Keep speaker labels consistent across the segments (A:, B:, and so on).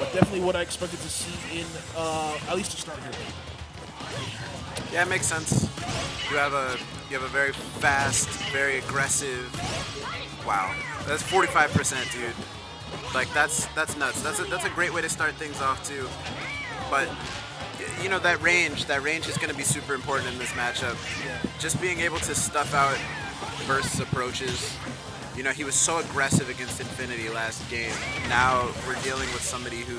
A: but definitely what I expected to see in at least to start here.
B: Yeah, it makes sense. You have a very fast, very aggressive. Wow, that's 45%, dude. Like that's nuts. That's a great way to start things off too. But you know that range is going to be super important in this matchup. Just being able to stuff out bursts approaches. You know, he was so aggressive against Infinity last game. Now we're dealing with somebody who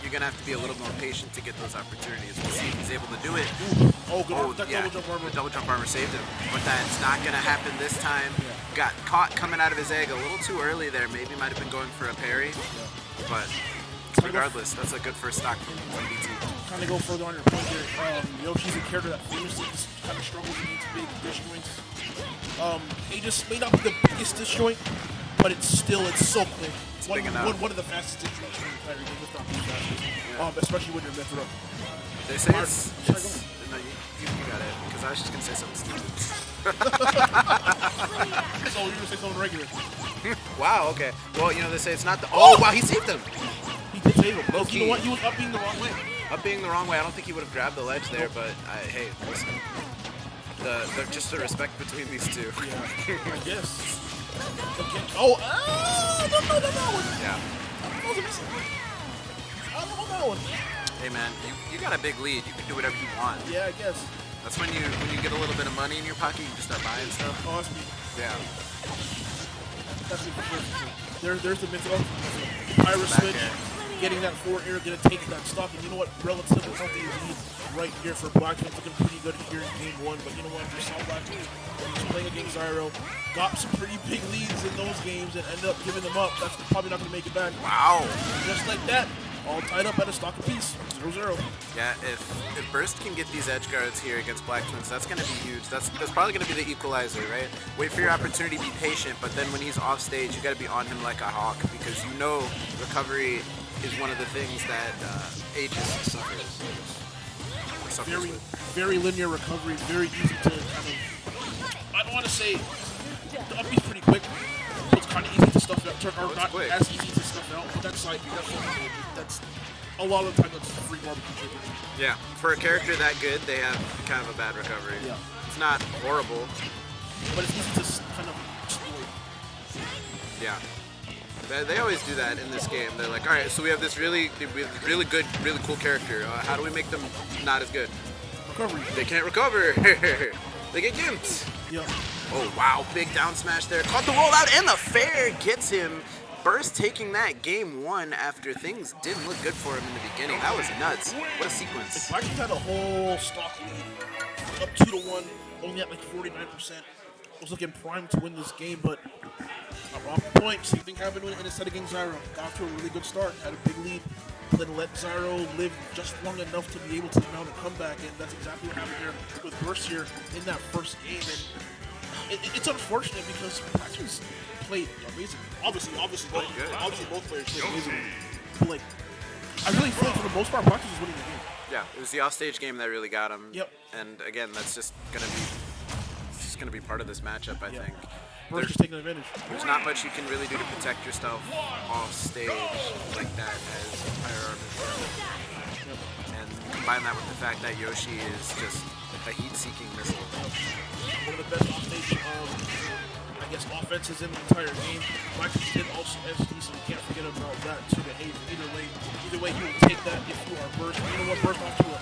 B: you're going to have to be a little more patient to get those opportunities. We'll see if he's able to do it.
A: Oh, good.
B: Yeah,
A: double jump armor.
B: the double jump armor saved him. But that's not going to happen this time. Got caught coming out of his egg a little too early there. Maybe might have been going for a parry. But regardless, that's a good first stock from BT.
A: Kind of go further on your point here. Yoshi's a character that famously kind of struggles against big dish joints. Aegis may not be the biggest dish joint, but it's so quick.
B: It's big enough.
A: One of the fastest dish joints in the entire game, if not the fastest. Especially when you're method up.
B: They say it's no, you got it, because I was just going to say something stupid.
A: So you're going to say something regular.
B: Wow, okay. Well, you know, they say it's not the... Oh, wow, he saved him!
A: He did save him.
B: Low-key.
A: You know what? He was up being the wrong way.
B: Up being the wrong way. I don't think he would have grabbed the ledge there, but hey, listen. Just the respect between these two.
A: Yeah, I guess. Okay. Oh, I don't know that one.
B: Yeah.
A: I don't know that one.
B: Hey man, you got a big lead. You can do whatever you want.
A: Yeah, I guess.
B: That's when you get a little bit of money in your pocket, you just start buying stuff.
A: Oh, that's me.
B: Yeah.
A: That's me for sure. There's the mythical Pyro switch. Getting that forward air, gonna take that stock, and you know what? Relatively healthy lead right here for Blacktwins, looking pretty good here in game one. But you know what? You saw Blacktwins when he was playing against Zyro, got some pretty big leads in those games and ended up giving them up. That's probably not gonna make it back.
B: Wow.
A: Just like that, all tied up at a stock apiece, 0-0.
B: Yeah, if Burst can get these edge guards here against Blacktwins, that's gonna be huge. That's probably gonna be the equalizer, right? Wait for your opportunity, be patient, but then when he's off stage, you gotta be on him like a hawk because you know recovery is one of the things that Aegis suffers
A: Very linear recovery, very easy to kind of, I don't want to say, the up B's pretty quick, so it's kind of easy to stuff out, or not
B: quick.
A: as easy to stuff out, but that's side B, that's a lot of the time that's free barbecue chicken.
B: Yeah, for a character that good, they have kind of a bad recovery.
A: Yeah.
B: It's not horrible.
A: But it's easy to kind of exploit.
B: Yeah. They always do that in this game. They're like, all right, so we have this really good, really cool character. How do we make them not as good?
A: Recovery.
B: They can't recover. They get gimped.
A: Yeah.
B: Oh, wow. Big down smash there. Caught the rollout and the fair gets him. Burst taking that game one after things didn't look good for him in the beginning. That was nuts. What a sequence.
A: Blacktwins had a whole stock lead, up 2-1, only at like 49%. Was looking primed to win this game, but at wrong point. Same thing happened in a set against Zyro. Got to a really good start, had a big lead, then let Zyro live just long enough to be able to mount a comeback, and that's exactly what happened here with Burst here in that first game. And it's unfortunate because Blacktwins played amazing. Obviously, both players played amazingly. But like, I really feel like for the most part, Blacktwins was winning the game.
B: Yeah, it was the offstage game that really got him.
A: Yep.
B: And again, that's just gonna be part of this matchup, I think.
A: Burst is taking advantage.
B: There's not much you can really do to protect yourself off stage like that as Pyro Armor. And combine that with the fact that Yoshi is just a heat-seeking missile.
A: One of the best offstage, I guess, offenses in the entire game. Blacktwins did also SD, so you can't forget about that too. Either way, he will take that if you are Burst. You know what, Burst off to a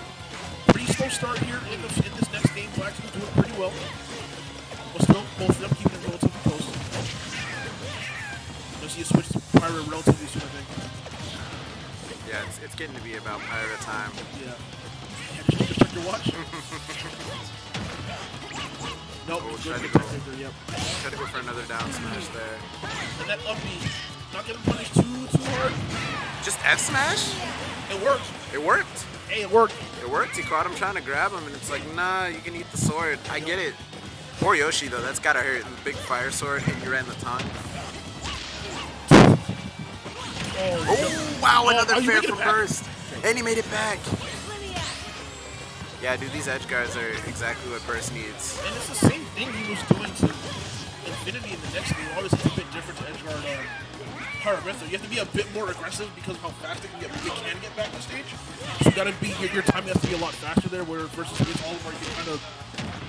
A: pretty slow start here in this next game. Blacktwins doing pretty well. But still, both of them keeping it relatively close. You'll see a switch to Pyro relatively soon, I think.
B: Yeah, it's getting to be about Pyro time.
A: Yeah. Just check your watch. Nope,
B: Oh,
A: good
B: tried
A: there, yep.
B: to go for another down smash there.
A: And that up B, not getting punished too hard.
B: Just F smash?
A: It worked.
B: It worked.
A: Hey, it worked.
B: It worked. He caught him trying to grab him, and it's like, nah, you can eat the sword. I get it. Poor Yoshi, though. That's gotta hurt. The big fire sword hit you right in the tongue. Oh, wow, another fair from Burst. And he made it back. Yeah, dude, these edge guards are exactly what Burst needs.
A: And it's the same thing he was doing to Infinity in the next game. Obviously, it's a bit different to edge guard higher method. You have to be a bit more aggressive because of how fast they can get back to stage. So you got to be your timing has to be a lot faster there. Where versus against all of them, where you can kind of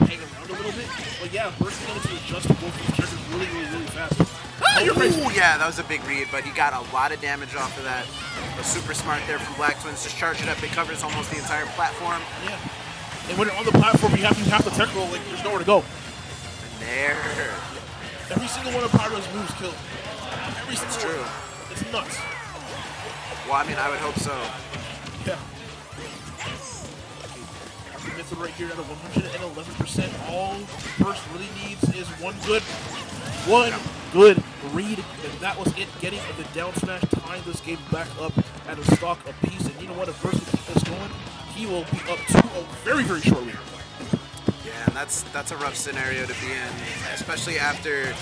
A: hang around a little bit. But yeah, Burst being able to adjust to both these characters really fast. Ah, you're crazy.
B: Ooh, yeah, that was a big read, but he got a lot of damage off of that. Was super smart there from Black Twins. Just charge it up. It covers almost the entire platform.
A: Yeah. And when you're on the platform, you have the tech roll. Like there's nowhere to go.
B: And there.
A: Every single one of Pyro's moves kill. Every single
B: It's true.
A: one. It's nuts.
B: Well, I mean, I would hope so.
A: Yeah. Method right here at a 111%. All Burst really needs is one good read, and that was it. Getting the down smash, tying this game back up at a stock apiece. And you know what? If Burst can keep this going, he will be up 2-0 very shortly.
B: Yeah, and that's a rough scenario to be in, especially after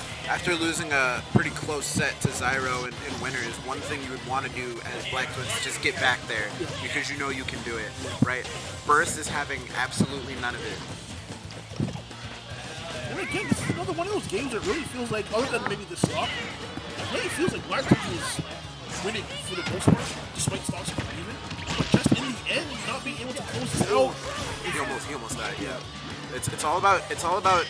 B: losing a pretty close set to Zyro in winners. One thing you would want to do as Black Twins is just get back there because you know you can do it, right? Burst is having absolutely none of it.
A: And again, this is another one of those games that really feels like, other than maybe the stock, it really feels like Black Twins is winning for the most part, despite stocks being even. But just in the end, not being able to close this out.
B: He almost died. Yeah. It's all about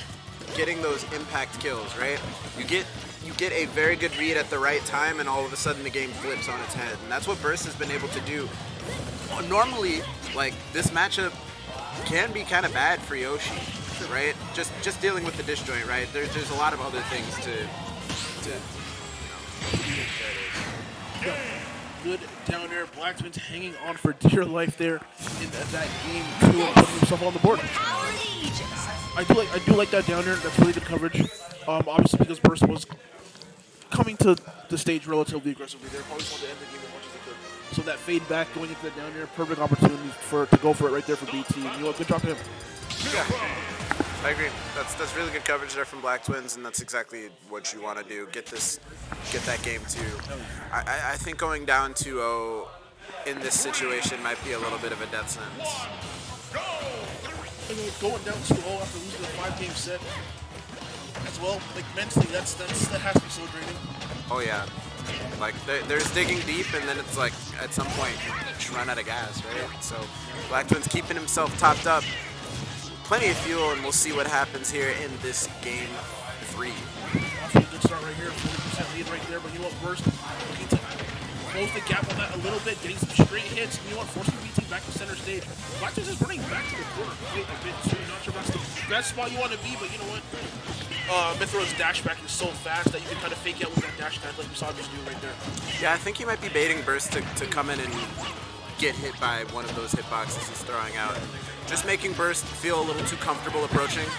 B: getting those impact kills, right? You get a very good read at the right time, and all of a sudden the game flips on its head, and that's what Burst has been able to do. Normally, like this matchup can be kind of bad for Yoshi, right? Just dealing with the disjoint, right? There's a lot of other things to
A: Good down there. Black Twins hanging on for dear life there in that game too, and putting himself on the board. I do like that down there. That's really good coverage. Obviously because Burst was coming to the stage relatively aggressively. They probably wanted to end the game as much as they could. So that fade back going into the down there, perfect opportunity to go for it right there for BT. And you know what? Good job to him.
B: Yeah, I agree. That's really good coverage there from Black Twins, and that's exactly what you want to do. Get that game too. I think going down 2-0 in this situation might be a little bit of a death sentence.
A: And going down 2-0 after losing the 5-game set as well, like mentally, that has to be so draining.
B: Oh yeah, like there's digging deep, and then it's like at some point you just run out of gas, right? So Black Twins keeping himself topped up, plenty of fuel, and we'll see what happens here in this game 3.
A: Also a good start right here, 40% lead right there, but you know what, Burst looking to close the gap on that a little bit, getting some straight hits, and you know what, forcing BT back to center stage. Black Twins is running back to the corner quite a bit too. Not sure that's the best spot you want to be, but you know what? Mythra's dash back is so fast that you can kind of fake out with that dash attack like we saw him just do right there.
B: Yeah, I think he might be baiting Burst to come in and get hit by one of those hitboxes he's throwing out. Just making Burst feel a little too comfortable approaching.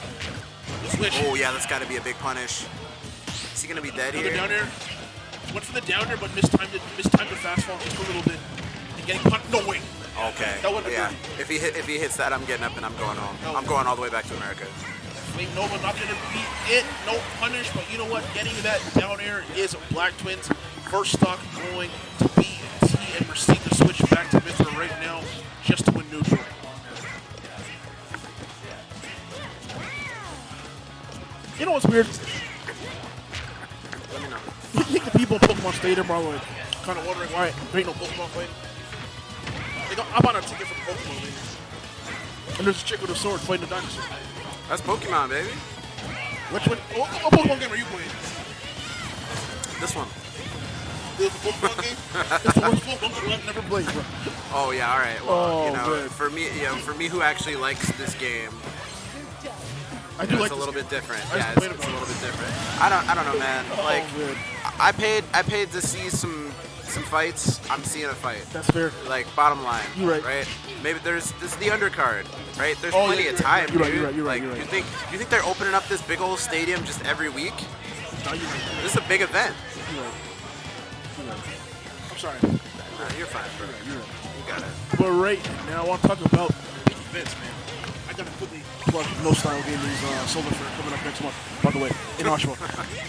A: Switch.
B: Oh yeah, that's got to be a big punish. Is he gonna be dead here?
A: Down air. Went for the down air, but mistimed the fast fall just a little bit. And getting punched. No way.
B: Okay.
A: That wouldn't
B: yeah.
A: have
B: If he hits that, I'm getting up and I'm going home.
A: No.
B: I'm going all the way back to America.
A: Wait, Nova not going to beat it. No punish, but you know what? Getting that down air is Black Twins. First stock going to BT and receive the switch back to Mythra right now just to win neutral. You know what's weird?
B: Let me know.
A: You think the people in Pokemon Stadium are like kind of wondering why there ain't no Pokemon playing? I bought a ticket for Pokemon, baby. And there's a chick with a sword fighting a dinosaur.
B: That's Pokemon, baby.
A: Which one? What Pokemon game are you playing?
B: This one.
A: This is a Pokemon game? It's the worst Pokemon game I've never played, bro.
B: Oh yeah, all right. Well,
A: man.
B: for me who actually likes this game,
A: I do like
B: it's a little bit different.
A: I
B: Yeah,
A: just
B: it's
A: played
B: a little bit different. I don't know, man. Like,
A: man.
B: I paid to see some fights. I'm seeing a fight.
A: That's fair.
B: Like, bottom line,
A: You're right.
B: Maybe this is the undercard, right? There's
A: Oh,
B: plenty
A: yeah,
B: of time,
A: you're right,
B: dude.
A: you're right.
B: You think they're opening up this big old stadium just every week?
A: No, you're right.
B: This is a big event.
A: You're right. I'm sorry.
B: You're fine, bro.
A: You're right.
B: You got it.
A: But right now, I want to talk about big events, man. I got to quickly plug No Style Gaming's Solar Fair coming up next month, by the way, in Oshawa.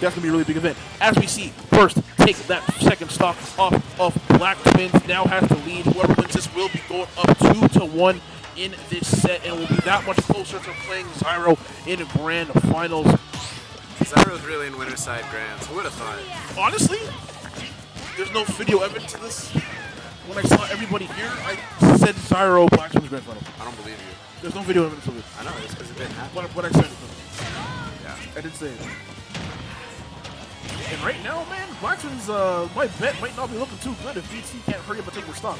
A: That's going to be a really big event. As we see, Burst take that second stock off of Black Twins, now has the lead. Whoever wins this will be going up 2-1 in this set, and will be that much closer to playing Zyro in Grand Finals.
B: Zyro's really in Winterside Grands. Who would have thought?
A: Honestly, there's no video evidence of this. When I saw everybody here, I said Zyro Blacktwins Grand Final.
B: I don't believe you.
A: There's no video evidence of it.
B: I know, it's because it didn't happen.
A: What I said.
B: Yeah.
A: I didn't say it. And right now, man, Blacktwins, my bet might not be looking too good if BT can't hurry up and take the stock.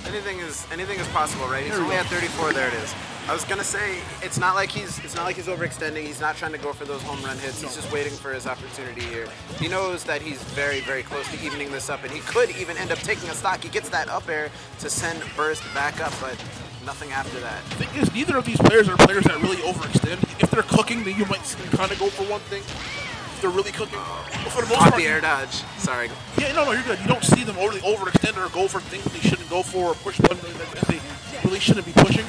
B: Anything is possible, right? He's only at 34. There it is. I was gonna say it's not like he's overextending. He's not trying to go for those home run hits. He's just waiting for his opportunity here. He knows that he's very, very close to evening this up, and he could even end up taking a stock. He gets that up air to send Burst back up, but nothing after that.
A: The thing is, neither of these players are players that really overextend. If they're cooking, then you might kind of go for one thing. If they're really cooking, but for the most
B: Caught
A: part,
B: the air dodge. Sorry.
A: Yeah, no, you're good. You don't see them really overextend or go for things they shouldn't go for or push buttons that they really shouldn't be pushing.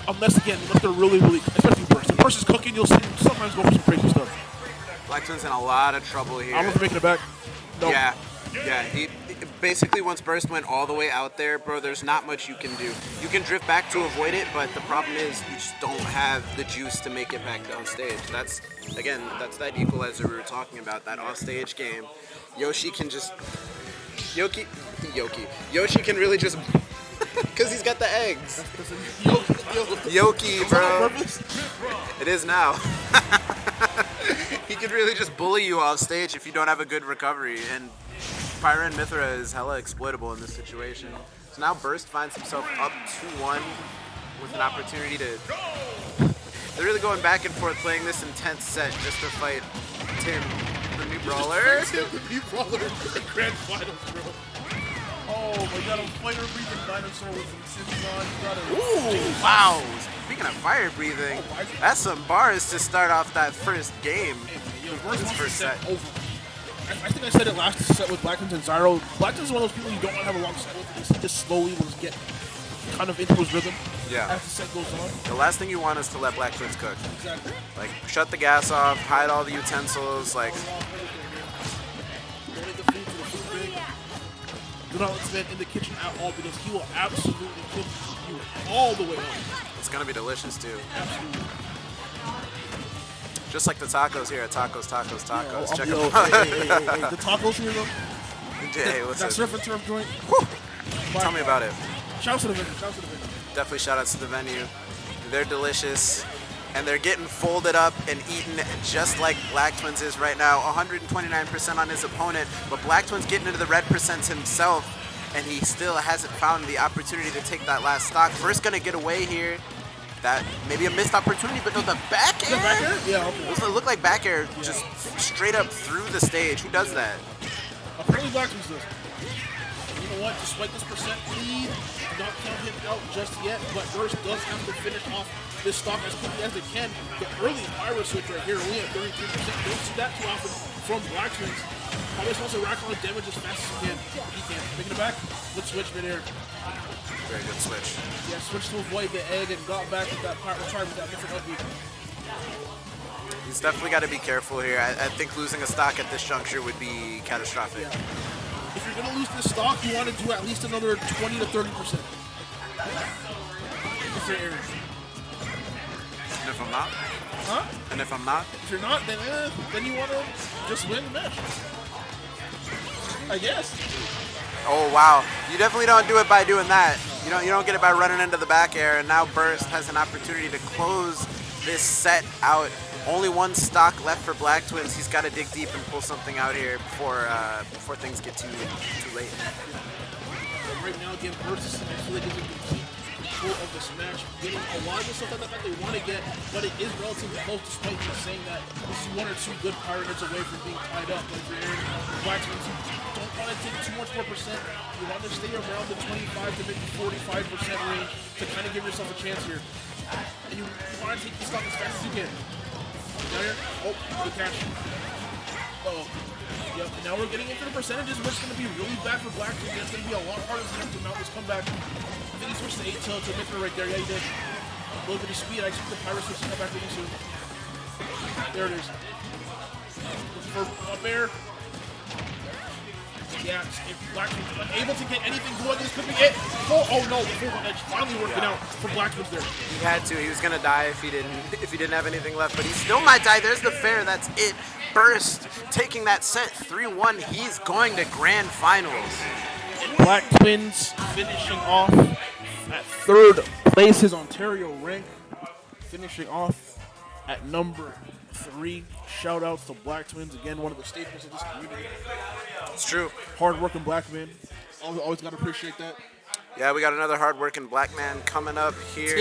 A: Unless they're really, especially Burst. If Burst is cooking, you'll see them sometimes go for some crazy stuff.
B: Blacktwins in a lot of trouble here.
A: I don't know if making it back. No.
B: Yeah. He basically, once Burst went all the way out there, bro, there's not much you can do. You can drift back to avoid it, but the problem is you just don't have the juice to make it back down stage. That's that equalizer we were talking about, that off-stage game. Yoshi can just... Yoshi can really just... Because he's got the eggs. Yoki, bro. It is now. He could really just bully you off stage if you don't have a good recovery. And Pyra and Mithra is hella exploitable in this situation. So now Burst finds himself up 2-1 with an opportunity to... They're really going back and forth playing this intense set just to fight Tim, the new brawler.
A: The new brawler in the grand finals, bro. Oh, we got a fire-breathing dinosaur with some Sims on.
B: Ooh, wow. Speaking of fire breathing, that's some bars to start off that first game.
A: This first set. Over. I think I said it last set with Blacktwins and Zyro. Blacktwins is one of those people you don't want to have a long set with. He just slowly will get kind of into his rhythm as the set goes on.
B: The last thing you want is to let Blacktwins cook.
A: Exactly.
B: Like, shut the gas off, hide all the utensils, like...
A: Do not let this man in the kitchen at all because he will absolutely cook you all the way up.
B: It's gonna be delicious too.
A: Absolutely.
B: Just like the tacos here at Tacos.
A: Yeah,
B: Check them out.
A: Hey. The tacos here though.
B: Hey, listen.
A: That surf and turf joint.
B: Tell me about it.
A: Shout out to the venue.
B: Definitely shout outs to the venue. They're delicious. And they're getting folded up and eaten just like Blacktwins is right now. 129% on his opponent, but Blacktwins getting into the red percents himself, and he still hasn't found the opportunity to take that last stock. First gonna get away here. That maybe a missed opportunity, but no, the back air?
A: The back air? Yeah, okay.
B: Those look like back air just straight up through the stage. Who does that?
A: Apparently Blacktwins does. You know what? Despite this percent lead, do not count him out just yet, but Burst does have to finish off this stock as quickly as they can. The early Pyra switch right here, only at 33%. Don't see that too often from Blacktwins. Always wants to rack on damage as fast as he can. He can. Making it back. Good switch mid-air.
B: Very good switch.
A: Yeah, switched to avoid the egg and got back with that Pyra. Tried with that different upbeat.
B: He's definitely got to be careful here. I think losing a stock at this juncture would be catastrophic.
A: Yeah. If you're going to lose this stock, you want to do at least another 20 to 30%. If you're airing.
B: And if I'm not?
A: Huh?
B: And if I'm not?
A: If you're not, then you want to just win the match. I guess.
B: Oh wow! You definitely don't do it by doing that. You don't get it by running into the back air. And now Burst has an opportunity to close this set out. Only one stock left for Blacktwins. He's got to dig deep and pull something out here before things get too late.
A: Right now, again, Burst is actually getting complete control of this match, getting a lot of the stuff that they want to get, but it is relatively close despite him saying that this is one or two good Pyra hits away from being tied up. Like for Aaron Blacktwins, you don't want to take too much more percent. You want to stay around the 25 to maybe 45% range to kind of give yourself a chance here. And you want to take this stuff as fast as you can. Now here, good catch. Uh-oh. Yep, and now we're getting into the percentages where it's going to be really bad for Blacktwins. It's going to be a lot harder for him to mount this comeback. I think he switched to 8 to Mithra right there. Yeah, he did. A little bit of speed. I expect the Pyra switch to come back really soon. There it is. Looking for up air. Yeah, if Blacktwins are able to get anything going, this could be it. Oh no, the full edge finally working out for Blacktwins there.
B: He had to. He was gonna die if he didn't have anything left, but he still might die. There's the fair. That's it. Burst taking that set 3-1. He's going to grand finals.
A: And Blacktwins finishing off at third place, his Ontario rank, finishing off at number 3. Shout outs to Blacktwins, again, one of the staples of this community.
B: It's true.
A: Hard-working black man. Always got to appreciate that.
B: Yeah, we got another hard-working black man coming up here.